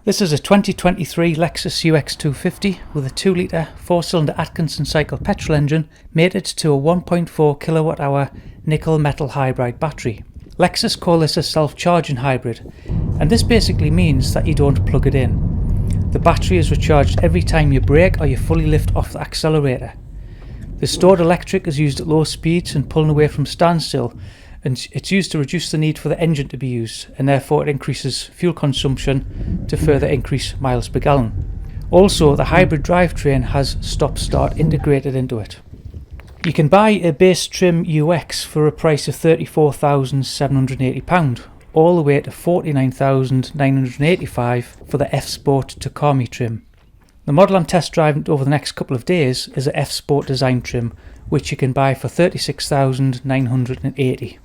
This is a 2023 Lexus UX250 with a 2-litre 4-cylinder Atkinson cycle petrol engine mated to a 1.4 kWh nickel metal hydride battery. Lexus call this a self-charging hybrid, and this basically means that you don't plug it in. The battery is recharged every time you brake or you fully lift off the accelerator. The stored electric is used at low speeds and pulling away from standstill, and it's used to reduce the need for the engine to be used, and therefore it increases fuel consumption to further increase miles per gallon. Also, the hybrid drivetrain has stop-start integrated into it. You can buy a base trim UX for a price of £34,780, all the way to £49,985 for the F Sport Takami trim. The model I'm test driving over the next couple of days is a F Sport design trim, which you can buy for £36,980.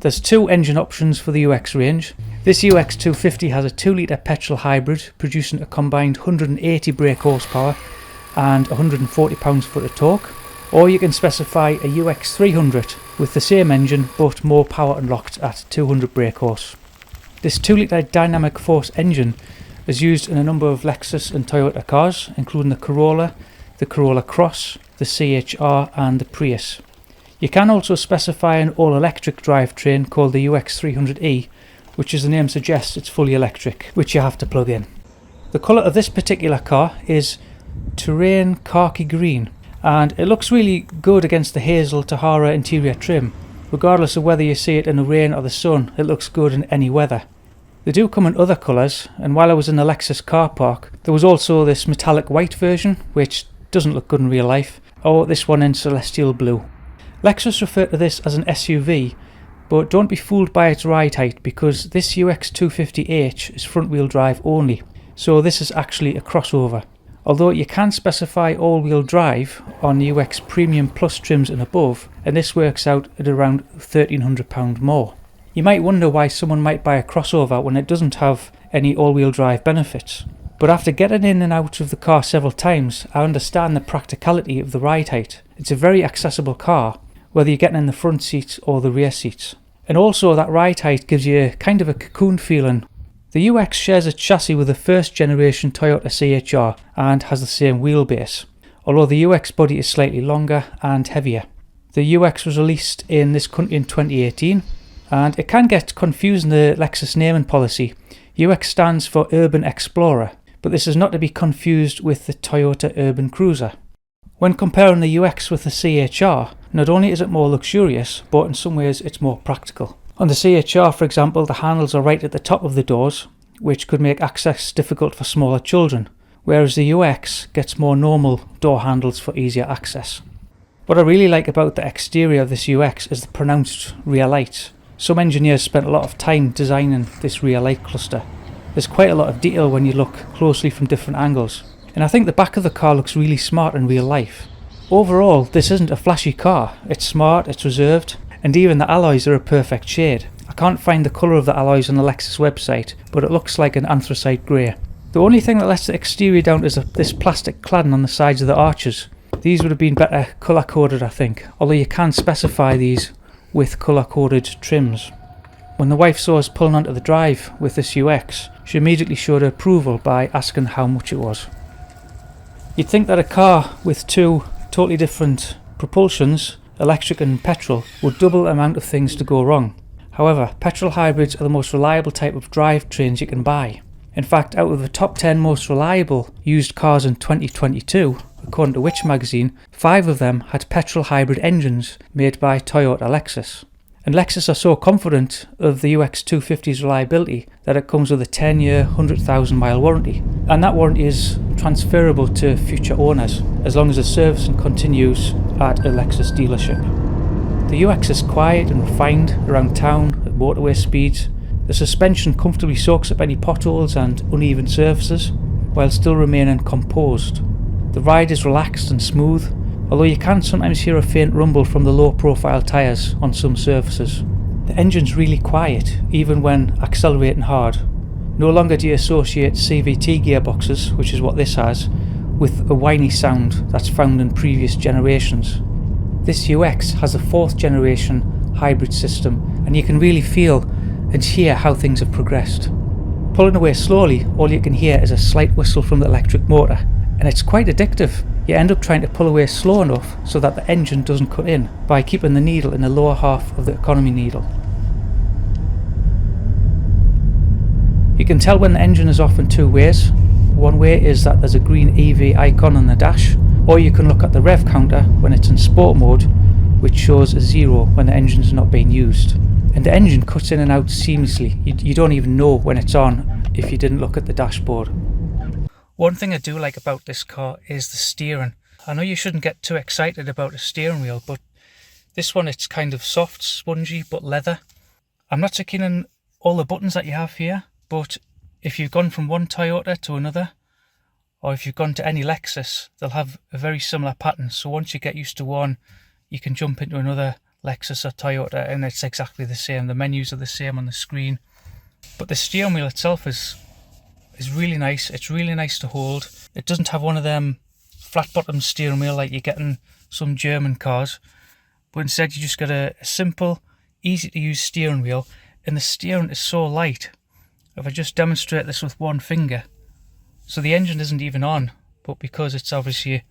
There's two engine options for the UX range. This UX250 has a 2-litre petrol hybrid producing a combined 180 brake horsepower and 140 pounds-foot of torque, or you can specify a UX300 with the same engine but more power unlocked at 200 brake horse. This 2-litre dynamic force engine is used in a number of Lexus and Toyota cars, including the Corolla Cross, the CHR and the Prius. You can also specify an all-electric drivetrain called the UX300E, which, as the name suggests, it's fully electric, which you have to plug in. The colour of this particular car is terrain khaki green, and it looks really good against the hazel Tahara interior trim. Regardless of whether you see it in the rain or the sun, it looks good in any weather. They do come in other colours, and while I was in the Lexus car park, there was also this metallic white version, which doesn't look good in real life, or this one in celestial blue. Lexus refer to this as an SUV, but don't be fooled by its ride height, because this UX250H is front-wheel drive only, so this is actually a crossover. Although you can specify all-wheel drive on the UX Premium Plus trims and above, and this works out at around £1,300 more. You might wonder why someone might buy a crossover when it doesn't have any all-wheel drive benefits. But after getting in and out of the car several times, I understand the practicality of the ride height. It's a very accessible car, whether you're getting in the front seats or the rear seats. And also that ride height gives you kind of a cocoon feeling. The UX shares a chassis with the first generation Toyota CHR and has the same wheelbase, although the UX body is slightly longer and heavier. The UX was released in this country in 2018, and it can get confusing, the Lexus naming policy. UX stands for Urban Explorer, but this is not to be confused with the Toyota Urban Cruiser. When comparing the UX with the CHR, not only is it more luxurious, but in some ways it's more practical. On the CHR, for example, the handles are right at the top of the doors, which could make access difficult for smaller children, whereas the UX gets more normal door handles for easier access. What I really like about the exterior of this UX is the pronounced rear lights. Some engineers spent a lot of time designing this rear light cluster. There's quite a lot of detail when you look closely from different angles, and I think the back of the car looks really smart in real life. Overall, this isn't a flashy car. It's smart, it's reserved, and even the alloys are a perfect shade. I can't find the colour of the alloys on the Lexus website, but it looks like an anthracite grey. The only thing that lets the exterior down is this plastic cladding on the sides of the arches. These would have been better colour coded, I think, although you can specify these with colour coded trims. When the wife saw us pulling onto the drive with this UX, she immediately showed her approval by asking how much it was. You'd think that a car with two totally different propulsions, electric and petrol, would double the amount of things to go wrong. However, petrol hybrids are the most reliable type of drivetrains you can buy. In fact, out of the top 10 most reliable used cars in 2022, according to Which magazine, 5 of them had petrol hybrid engines made by Toyota Lexus. And Lexus are so confident of the UX250's reliability that it comes with a 10-year, 100,000 mile warranty. And that warranty is transferable to future owners, as long as the servicing continues at a Lexus dealership. The UX is quiet and refined around town at motorway speeds. The suspension comfortably soaks up any potholes and uneven surfaces, while still remaining composed. The ride is relaxed and smooth, although you can sometimes hear a faint rumble from the low-profile tyres on some surfaces. The engine's really quiet, even when accelerating hard. No longer do you associate CVT gearboxes, which is what this has, with a whiny sound that's found in previous generations. This UX has a 4th generation hybrid system, and you can really feel and hear how things have progressed. Pulling away slowly, all you can hear is a slight whistle from the electric motor, and it's quite addictive. You end up trying to pull away slow enough so that the engine doesn't cut in by keeping the needle in the lower half of the economy needle. You can tell when the engine is off in two ways. One way is that there's a green EV icon on the dash, or you can look at the rev counter when it's in sport mode, which shows a 0 when the engine is not being used. And the engine cuts in and out seamlessly. You don't even know when it's on if you didn't look at the dashboard. One thing I do like about this car is the steering. I know you shouldn't get too excited about a steering wheel, but this one, it's kind of soft, spongy, but leather. I'm not so keen on all the buttons that you have here, but if you've gone from one Toyota to another, or if you've gone to any Lexus, they'll have a very similar pattern. So once you get used to one, you can jump into another Lexus or Toyota and it's exactly the same. The menus are the same on the screen. But the steering wheel itself is really nice. It's really nice to hold. It doesn't have one of them flat bottom steering wheel like you get in some German cars, but instead you just get a simple, easy to use steering wheel, and the steering is so light. If I just demonstrate this with one finger, so the engine isn't even on, but because it's obviously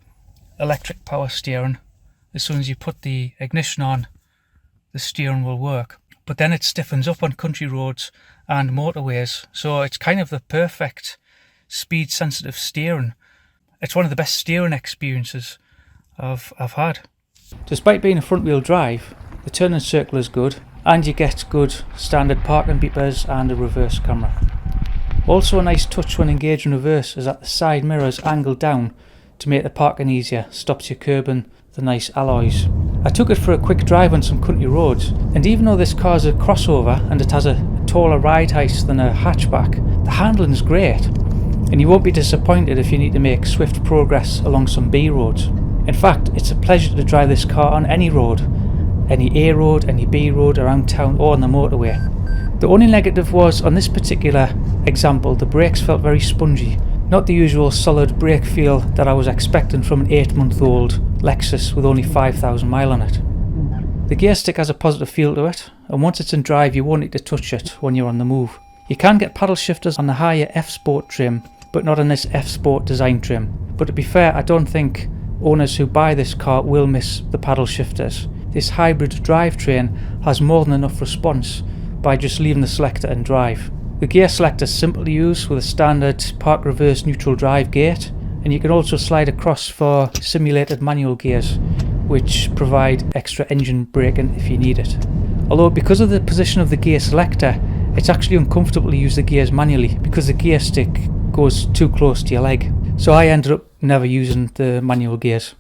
electric power steering, as soon as you put the ignition on, the steering will work. But then it stiffens up on country roads and motorways, so it's kind of the perfect speed sensitive steering. It's one of the best steering experiences I've had. Despite being a front wheel drive, the turning circle is good, and you get good standard parking beepers and a reverse camera. Also a nice touch when engaged in reverse is that the side mirror is angled down to make the parking easier, stops you curbing the nice alloys. I took it for a quick drive on some country roads, and even though this car is a crossover and it has a taller ride height than a hatchback, the handling is great, and you won't be disappointed if you need to make swift progress along some B roads. In fact, it's a pleasure to drive this car on any road, any A road, any B road, around town or on the motorway. The only negative was, on this particular example, the brakes felt very spongy, not the usual solid brake feel that I was expecting from an 8-month-old Lexus with only 5,000 miles on it. The gear stick has a positive feel to it, and once it's in drive you won't need to touch it when you're on the move. You can get paddle shifters on the higher F-Sport trim, but not on this F-Sport design trim. But to be fair, I don't think owners who buy this car will miss the paddle shifters. This hybrid drivetrain has more than enough response by just leaving the selector and drive. The gear selector is simple to use with a standard park reverse neutral drive gate, and you can also slide across for simulated manual gears, which provide extra engine braking if you need it. Although because of the position of the gear selector, it's actually uncomfortable to use the gears manually because the gear stick goes too close to your leg. So I ended up never using the manual gears.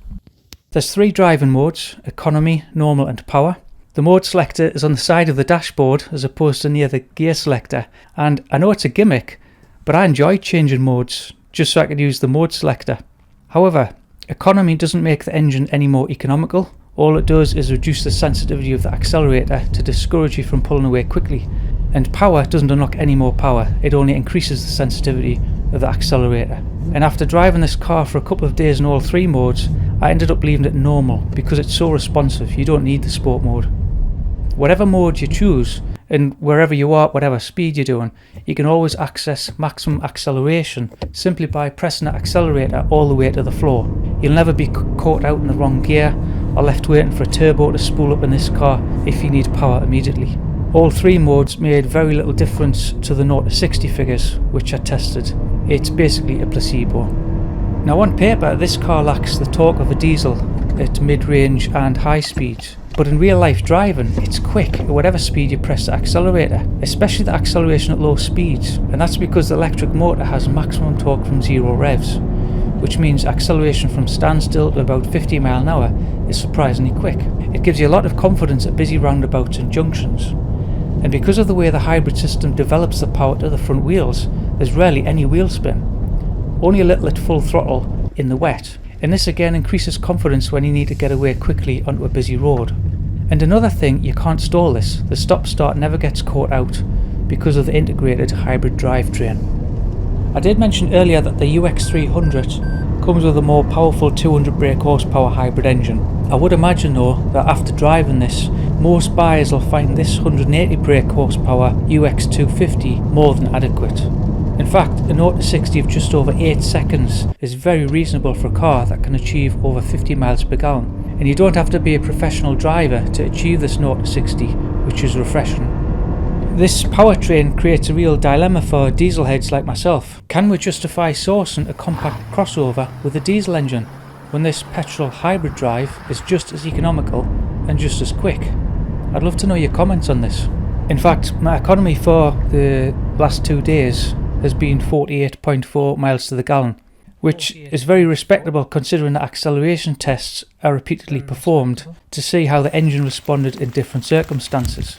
There's 3 driving modes: economy, normal and power. The mode selector is on the side of the dashboard as opposed to near the gear selector, and I know it's a gimmick, but I enjoy changing modes just so I could use the mode selector. However, economy doesn't make the engine any more economical. All it does is reduce the sensitivity of the accelerator to discourage you from pulling away quickly, and power doesn't unlock any more power, it only increases the sensitivity of the accelerator. And after driving this car for a couple of days in all 3 modes, I ended up leaving it normal because it's so responsive. You don't need the sport mode. Whatever mode you choose, and wherever you are, whatever speed you're doing, you can always access maximum acceleration simply by pressing the accelerator all the way to the floor. You'll never be caught out in the wrong gear or left waiting for a turbo to spool up in this car if you need power immediately. All 3 modes made very little difference to the 0 to 60 figures which I tested. It's basically a placebo. Now on paper, this car lacks the torque of a diesel at mid-range and high speeds, but in real life driving, it's quick at whatever speed you press the accelerator, especially the acceleration at low speeds, and that's because the electric motor has maximum torque from 0 revs, which means acceleration from standstill to about 50 miles an hour is surprisingly quick. It gives you a lot of confidence at busy roundabouts and junctions, and because of the way the hybrid system develops the power to the front wheels, there's rarely any wheel spin, only a little at full throttle in the wet, and this again increases confidence when you need to get away quickly onto a busy road. And another thing, you can't stall this. The stop-start never gets caught out because of the integrated hybrid drivetrain. I did mention earlier that the UX300 comes with a more powerful 200 brake horsepower hybrid engine. I would imagine though that after driving this, most buyers will find this 180 brake horsepower UX250 more than adequate. fact, a 0 to 60 of just over 8 seconds is very reasonable for a car that can achieve over 50 miles per gallon, and you don't have to be a professional driver to achieve this 0 to 60, which is refreshing. This powertrain creates a real dilemma for diesel heads like myself. Can we justify sourcing a compact crossover with a diesel engine when this petrol hybrid drive is just as economical and just as quick? I'd love to know your comments on this. In fact, my economy for the last 2 days has been 48.4 miles to the gallon, which is very respectable considering that acceleration tests are repeatedly performed to see how the engine responded in different circumstances.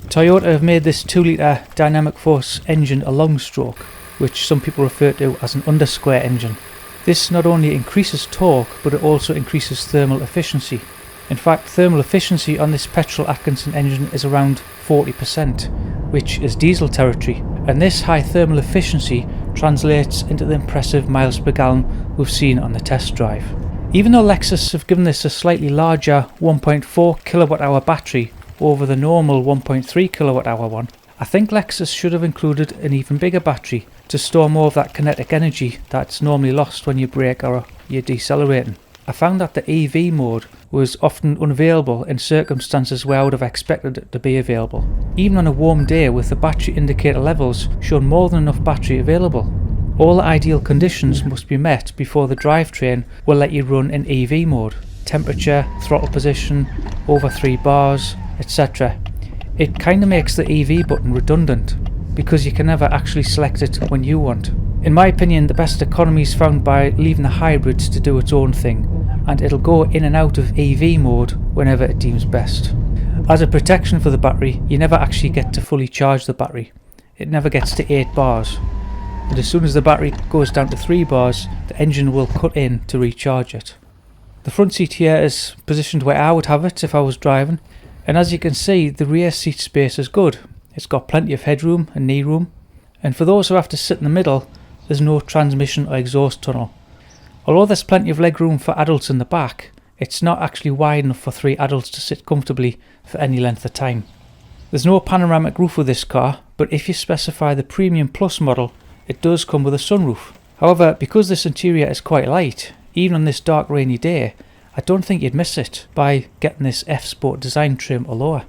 Toyota have made this 2 litre dynamic force engine a long stroke, which some people refer to as an undersquare engine. This not only increases torque, but it also increases thermal efficiency. In fact, thermal efficiency on this petrol Atkinson engine is around 40%, which is diesel territory, and this high thermal efficiency translates into the impressive miles per gallon we've seen on the test drive. Even though Lexus have given this a slightly larger 1.4 kilowatt hour battery over the normal 1.3 kilowatt hour one, I think Lexus should have included an even bigger battery to store more of that kinetic energy that's normally lost when you brake or you're decelerating. I found that the EV mode was often unavailable in circumstances where I would have expected it to be available. Even on a warm day with the battery indicator levels showing more than enough battery available. All the ideal conditions must be met before the drivetrain will let you run in EV mode. Temperature, throttle position, over 3 bars, etc. It kinda makes the EV button redundant because you can never actually select it when you want. In my opinion, the best economy is found by leaving the hybrid to do its own thing, and it'll go in and out of EV mode whenever it deems best. As a protection for the battery, you never actually get to fully charge the battery. It never gets to 8 bars. And as soon as the battery goes down to 3 bars, the engine will cut in to recharge it. The front seat here is positioned where I would have it if I was driving, and as you can see, the rear seat space is good. It's got plenty of headroom and knee room, and for those who have to sit in the middle, there's no transmission or exhaust tunnel. Although there's plenty of legroom for adults in the back, it's not actually wide enough for 3 adults to sit comfortably for any length of time. There's no panoramic roof with this car, but if you specify the Premium Plus model, it does come with a sunroof. However, because this interior is quite light, even on this dark rainy day, I don't think you'd miss it by getting this F-Sport design trim or lower.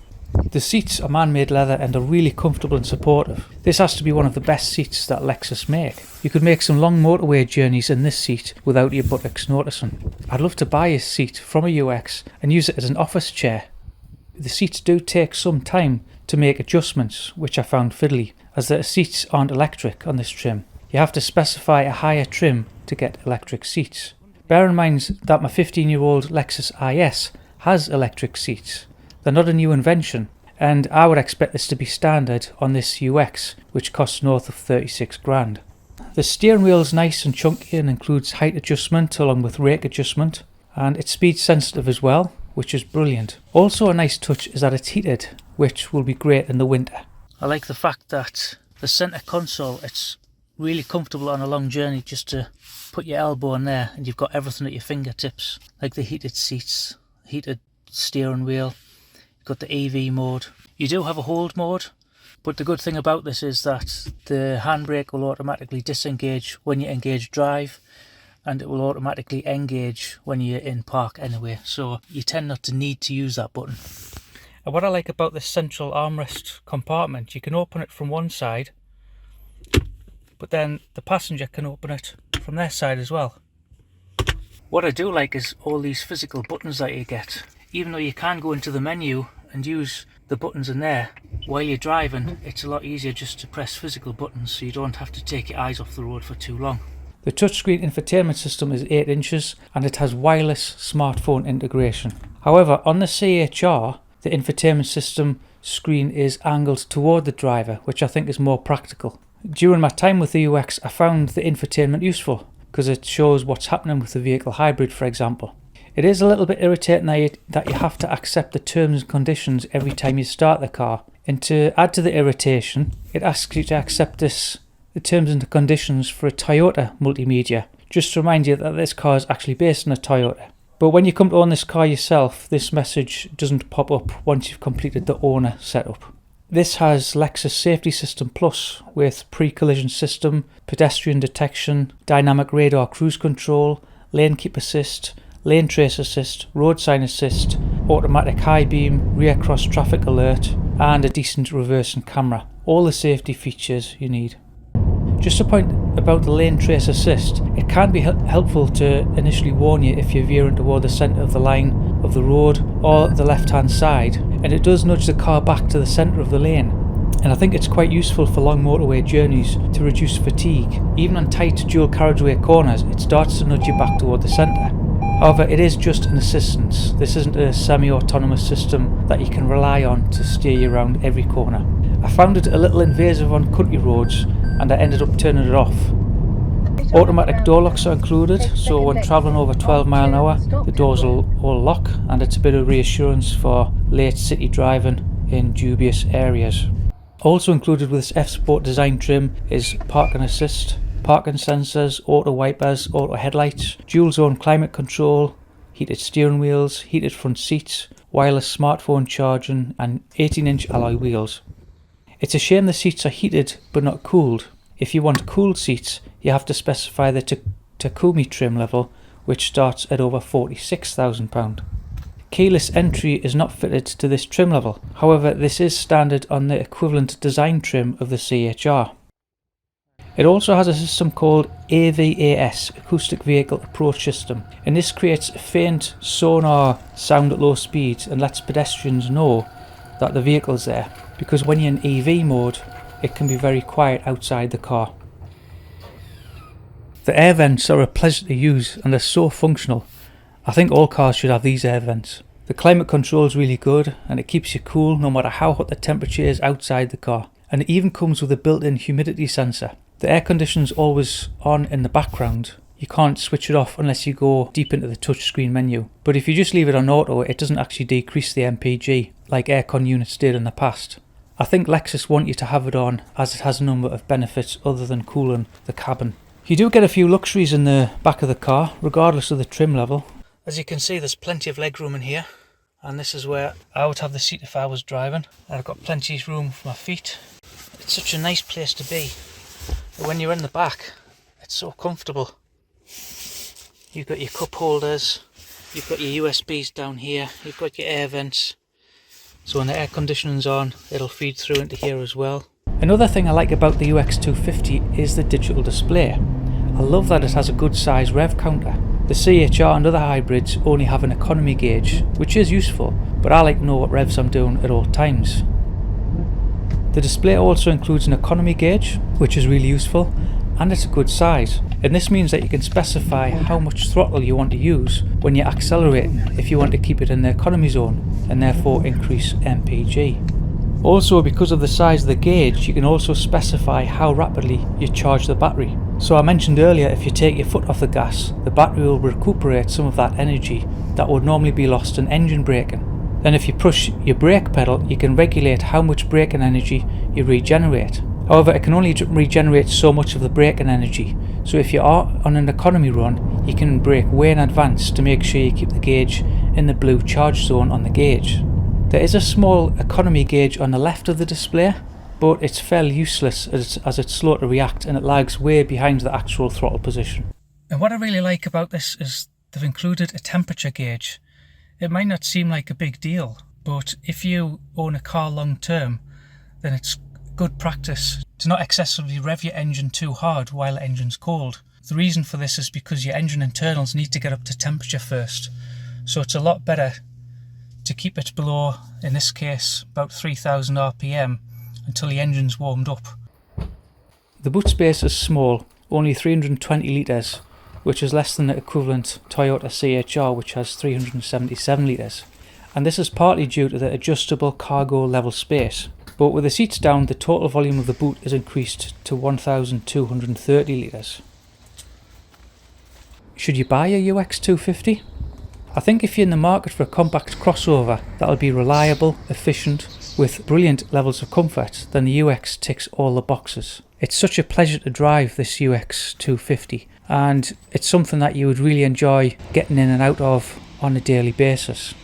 The seats are man-made leather and are really comfortable and supportive. This has to be one of the best seats that Lexus make. You could make some long motorway journeys in this seat without your buttocks noticing. I'd love to buy a seat from a UX and use it as an office chair. The seats do take some time to make adjustments, which I found fiddly, as the seats aren't electric on this trim. You have to specify a higher trim to get electric seats. Bear in mind that my 15-year-old Lexus IS has electric seats. They're not a new invention, and I would expect this to be standard on this UX, which costs north of 36 grand. The steering wheel is nice and chunky and includes height adjustment along with rake adjustment, and it's speed sensitive as well, which is brilliant. Also a nice touch is that it's heated, which will be great in the winter. I like the fact that the centre console, it's really comfortable on a long journey just to put your elbow in there and you've got everything at your fingertips, like the heated seats, heated steering wheel. Got the EV mode. You do have a hold mode, but the good thing about this is that the handbrake will automatically disengage when you engage drive, and it will automatically engage when you're in park anyway, so you tend not to need to use that button. And what I like about this central armrest compartment, you can open it from one side, but then the passenger can open it from their side as well. What I do like is all these physical buttons that you get. Even though you can go into the menu and use the buttons in there while you're driving, it's a lot easier just to press physical buttons so you don't have to take your eyes off the road for too long. The touchscreen infotainment system is 8 inches and it has wireless smartphone integration. However, on the CHR, the infotainment system screen is angled toward the driver, which I think is more practical. During my time with the UX, I found the infotainment useful because it shows what's happening with the vehicle hybrid, for example. It is a little bit irritating that you have to accept the terms and conditions every time you start the car. And to add to the irritation, it asks you to accept the terms and conditions for a Toyota multimedia. Just to remind you that this car is actually based on a Toyota. But when you come to own this car yourself, this message doesn't pop up once you've completed the owner setup. This has Lexus Safety System Plus with pre-collision system, pedestrian detection, dynamic radar cruise control, lane keep assist, lane trace assist, road sign assist, automatic high beam, rear cross traffic alert, and a decent reversing camera. All the safety features you need. Just a point about the lane trace assist, it can be helpful to initially warn you if you're veering toward the centre of the line of the road or the left hand side, and it does nudge the car back to the centre of the lane. And I think it's quite useful for long motorway journeys to reduce fatigue. Even on tight dual carriageway corners, it starts to nudge you back toward the centre. However, it is just an assistance. This isn't a semi-autonomous system that you can rely on to steer you around every corner. I found it a little invasive on country roads and I ended up turning it off. Automatic door locks are included, so when travelling over 12 miles an hour, the doors will all lock, and it's a bit of reassurance for late city driving in dubious areas. Also included with this F-Sport design trim is parking assist, parking sensors, auto wipers, auto headlights, dual zone climate control, heated steering wheels, heated front seats, wireless smartphone charging, and 18-inch alloy wheels. It's a shame the seats are heated but not cooled. If you want cooled seats, you have to specify the Takumi trim level, which starts at over £46,000. Keyless entry is not fitted to this trim level. However, this is standard on the equivalent design trim of the CHR. It also has a system called AVAS, Acoustic Vehicle Approach System, and this creates a faint sonar sound at low speeds and lets pedestrians know that the vehicle is there, because when you're in EV mode, it can be very quiet outside the car. The air vents are a pleasure to use and they're so functional. I think all cars should have these air vents. The climate control is really good and it keeps you cool no matter how hot the temperature is outside the car. And it even comes with a built-in humidity sensor. The air conditioning's always on in the background. You can't switch it off unless you go deep into the touchscreen menu. But if you just leave it on auto, it doesn't actually decrease the MPG like aircon units did in the past. I think Lexus want you to have it on as it has a number of benefits other than cooling the cabin. You do get a few luxuries in the back of the car, regardless of the trim level. As you can see, there's plenty of leg room in here, and this is where I would have the seat if I was driving. I've got plenty of room for my feet. It's such a nice place to be. When you're in the back, it's so comfortable. You've got your cup holders, you've got your USBs down here, you've got your air vents. So when the air conditioning's on, it'll feed through into here as well. Another thing I like about the UX250 is the digital display. I love that it has a good size rev counter. The CHR and other hybrids only have an economy gauge, which is useful, but I like to know what revs I'm doing at all times. The display also includes an economy gauge, which is really useful, and it's a good size. And this means that you can specify how much throttle you want to use when you're accelerating if you want to keep it in the economy zone, and therefore increase MPG. Also, because of the size of the gauge, you can also specify how rapidly you charge the battery. So I mentioned earlier, if you take your foot off the gas, the battery will recuperate some of that energy that would normally be lost in engine braking. Then if you push your brake pedal, you can regulate how much braking energy you regenerate. However, it can only regenerate so much of the braking energy. So if you are on an economy run, you can brake way in advance to make sure you keep the gauge in the blue charge zone on the gauge. There is a small economy gauge on the left of the display, but it's fairly useless as it's slow to react and it lags way behind the actual throttle position. And what I really like about this is they've included a temperature gauge. It might not seem like a big deal, but if you own a car long term, then it's good practice to not excessively rev your engine too hard while the engine's cold. The reason for this is because your engine internals need to get up to temperature first, so it's a lot better to keep it below, in this case, about 3000 RPM until the engine's warmed up. The boot space is small, only 320 litres, which is less than the equivalent Toyota CHR, which has 377 litres. And this is partly due to the adjustable cargo level space. But with the seats down, the total volume of the boot is increased to 1230 litres. Should you buy a UX250? I think if you're in the market for a compact crossover that'll be reliable, efficient, with brilliant levels of comfort, then the UX ticks all the boxes. It's such a pleasure to drive this UX250, and it's something that you would really enjoy getting in and out of on a daily basis.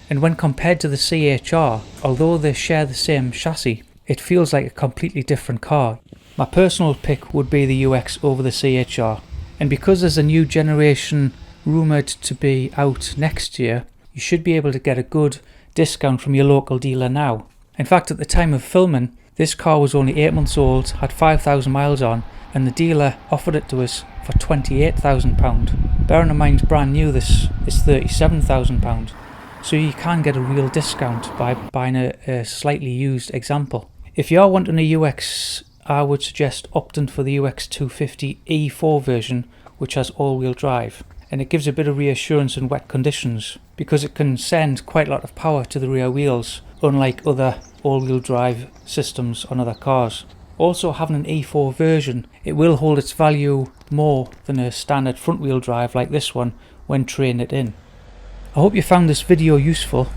And when compared to the CHR, although they share the same chassis, it feels like a completely different car. My personal pick would be the UX over the CHR, and because there's a new generation rumoured to be out next year, you should be able to get a good discount from your local dealer now. In fact, at the time of filming, this car was only 8 months old, had 5,000 miles on, and the dealer offered it to us for £28,000. Bearing in mind brand new, this is £37,000. So you can get a real discount by buying a slightly used example. If you are wanting a UX, I would suggest opting for the UX250 E4 version, which has all-wheel drive. And it gives a bit of reassurance in wet conditions, because it can send quite a lot of power to the rear wheels, unlike other all-wheel drive systems on other cars. Also, having an E4 version, it will hold its value more than a standard front-wheel drive like this one when trading it in. I hope you found this video useful.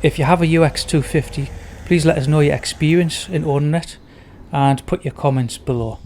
If you have a UX250, please let us know your experience in owning it and put your comments below.